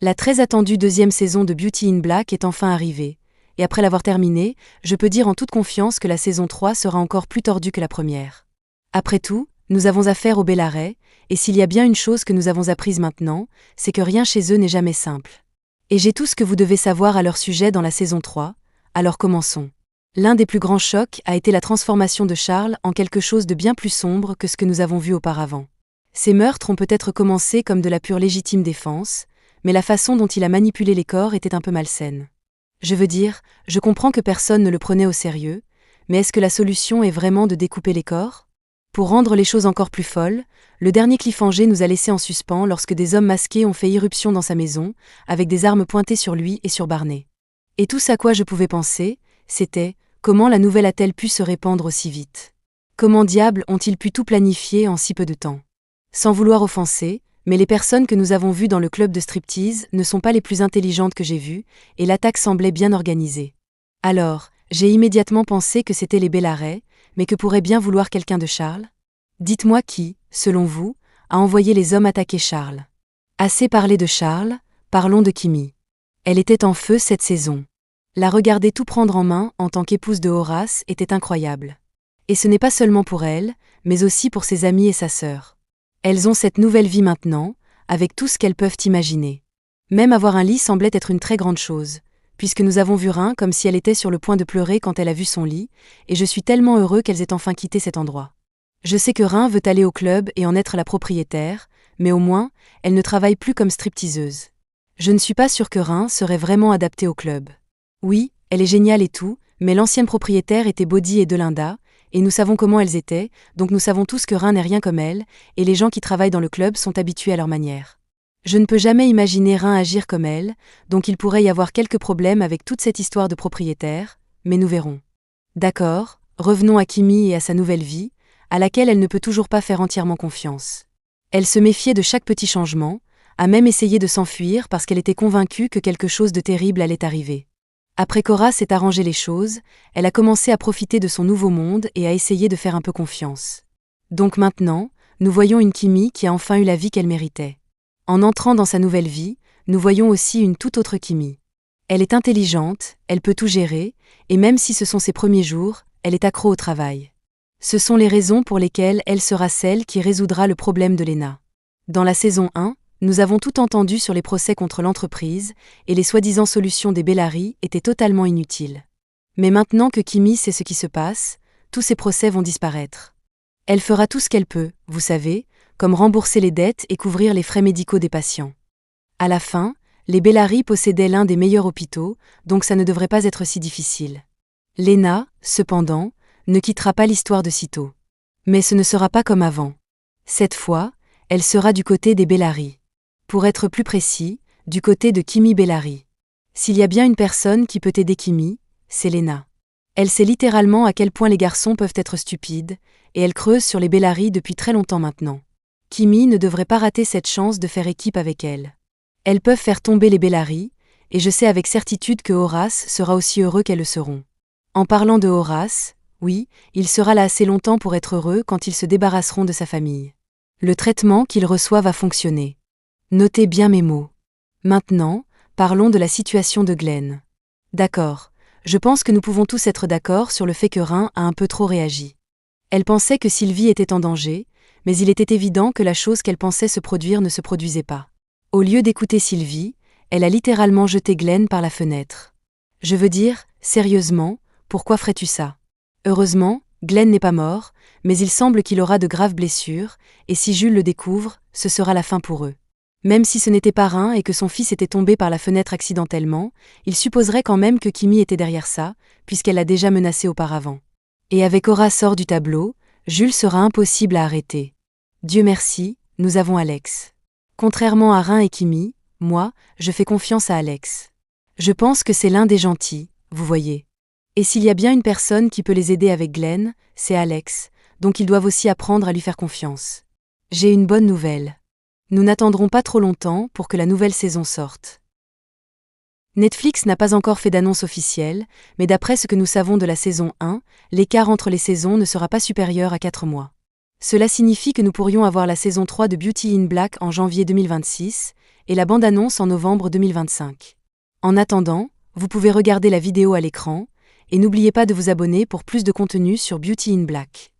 La très attendue deuxième saison de Beauty in Black est enfin arrivée, et après l'avoir terminée, je peux dire en toute confiance que la saison 3 sera encore plus tordue que la première. Après tout, nous avons affaire aux Bellaray, et s'il y a bien une chose que nous avons apprise maintenant, c'est que rien chez eux n'est jamais simple. Et j'ai tout ce que vous devez savoir à leur sujet dans la saison 3, alors commençons. L'un des plus grands chocs a été la transformation de Charles en quelque chose de bien plus sombre que ce que nous avons vu auparavant. Ces meurtres ont peut-être commencé comme de la pure légitime défense, mais la façon dont il a manipulé les corps était un peu malsaine. Je veux dire, je comprends que personne ne le prenait au sérieux, mais est-ce que la solution est vraiment de découper les corps ? Pour rendre les choses encore plus folles, le dernier cliffhanger nous a laissé en suspens lorsque des hommes masqués ont fait irruption dans sa maison, avec des armes pointées sur lui et sur Barney. Et tout ce à quoi je pouvais penser, c'était comment la nouvelle a-t-elle pu se répandre aussi vite ? Comment diable ont-ils pu tout planifier en si peu de temps ? Sans vouloir offenser, mais les personnes que nous avons vues dans le club de striptease ne sont pas les plus intelligentes que j'ai vues, et l'attaque semblait bien organisée. Alors, j'ai immédiatement pensé que c'était les Bellaray, mais que pourrait bien vouloir quelqu'un de Charles ? Dites-moi qui, selon vous, a envoyé les hommes attaquer Charles. Assez parlé de Charles, parlons de Kimmy. Elle était en feu cette saison. La regarder tout prendre en main en tant qu'épouse de Horace était incroyable. Et ce n'est pas seulement pour elle, mais aussi pour ses amis et sa sœur. Elles ont cette nouvelle vie maintenant, avec tout ce qu'elles peuvent imaginer. Même avoir un lit semblait être une très grande chose, puisque nous avons vu Rhin comme si elle était sur le point de pleurer quand elle a vu son lit, et je suis tellement heureux qu'elles aient enfin quitté cet endroit. Je sais que Rhin veut aller au club et en être la propriétaire, mais au moins, elle ne travaille plus comme stripteaseuse. Je ne suis pas sûre que Rhin serait vraiment adaptée au club. Oui, elle est géniale et tout, mais l'ancienne propriétaire était Bodhi et Delinda, et nous savons comment elles étaient, donc nous savons tous que Rhin n'est rien comme elle, et les gens qui travaillent dans le club sont habitués à leur manière. Je ne peux jamais imaginer Rhin agir comme elle, donc il pourrait y avoir quelques problèmes avec toute cette histoire de propriétaire, mais nous verrons. D'accord, revenons à Kimmy et à sa nouvelle vie, à laquelle elle ne peut toujours pas faire entièrement confiance. Elle se méfiait de chaque petit changement, a même essayé de s'enfuir parce qu'elle était convaincue que quelque chose de terrible allait arriver. Après qu'Horace ait arrangé les choses, elle a commencé à profiter de son nouveau monde et à essayer de faire un peu confiance. Donc maintenant, nous voyons une Kimmy qui a enfin eu la vie qu'elle méritait. En entrant dans sa nouvelle vie, nous voyons aussi une toute autre Kimmy. Elle est intelligente, elle peut tout gérer, et même si ce sont ses premiers jours, elle est accro au travail. Ce sont les raisons pour lesquelles elle sera celle qui résoudra le problème de Lena. Dans la saison 1, nous avons tout entendu sur les procès contre l'entreprise, et les soi-disant solutions des Bellaray étaient totalement inutiles. Mais maintenant que Kimmy sait ce qui se passe, tous ces procès vont disparaître. Elle fera tout ce qu'elle peut, vous savez, comme rembourser les dettes et couvrir les frais médicaux des patients. À la fin, les Bellaray possédaient l'un des meilleurs hôpitaux, donc ça ne devrait pas être si difficile. Lena, cependant, ne quittera pas l'histoire de sitôt. Mais ce ne sera pas comme avant. Cette fois, elle sera du côté des Bellaray. Pour être plus précis, du côté de Kimmy Bellaray. S'il y a bien une personne qui peut aider Kimmy, c'est Lena. Elle sait littéralement à quel point les garçons peuvent être stupides, et elle creuse sur les Bellaray depuis très longtemps maintenant. Kimmy ne devrait pas rater cette chance de faire équipe avec elle. Elles peuvent faire tomber les Bellaray, et je sais avec certitude que Horace sera aussi heureux qu'elles le seront. En parlant de Horace, oui, il sera là assez longtemps pour être heureux quand ils se débarrasseront de sa famille. Le traitement qu'il reçoit va fonctionner. Notez bien mes mots. Maintenant, parlons de la situation de Glenn. D'accord, je pense que nous pouvons tous être d'accord sur le fait que Rhin a un peu trop réagi. Elle pensait que Sylvie était en danger, mais il était évident que la chose qu'elle pensait se produire ne se produisait pas. Au lieu d'écouter Sylvie, elle a littéralement jeté Glenn par la fenêtre. Je veux dire, sérieusement, pourquoi ferais-tu ça ? Heureusement, Glenn n'est pas mort, mais il semble qu'il aura de graves blessures, et si Jules le découvre, ce sera la fin pour eux. Même si ce n'était pas Rhin et que son fils était tombé par la fenêtre accidentellement, il supposerait quand même que Kimmy était derrière ça, puisqu'elle l'a déjà menacé auparavant. Et avec Horace hors du tableau, Jules sera impossible à arrêter. Dieu merci, nous avons Alex. Contrairement à Rhin et Kimmy, moi, je fais confiance à Alex. Je pense que c'est l'un des gentils, vous voyez. Et s'il y a bien une personne qui peut les aider avec Glenn, c'est Alex, donc ils doivent aussi apprendre à lui faire confiance. J'ai une bonne nouvelle. Nous n'attendrons pas trop longtemps pour que la nouvelle saison sorte. Netflix n'a pas encore fait d'annonce officielle, mais d'après ce que nous savons de la saison 1, l'écart entre les saisons ne sera pas supérieur à 4 mois. Cela signifie que nous pourrions avoir la saison 3 de Beauty in Black en janvier 2026, et la bande-annonce en novembre 2025. En attendant, vous pouvez regarder la vidéo à l'écran, et n'oubliez pas de vous abonner pour plus de contenu sur Beauty in Black.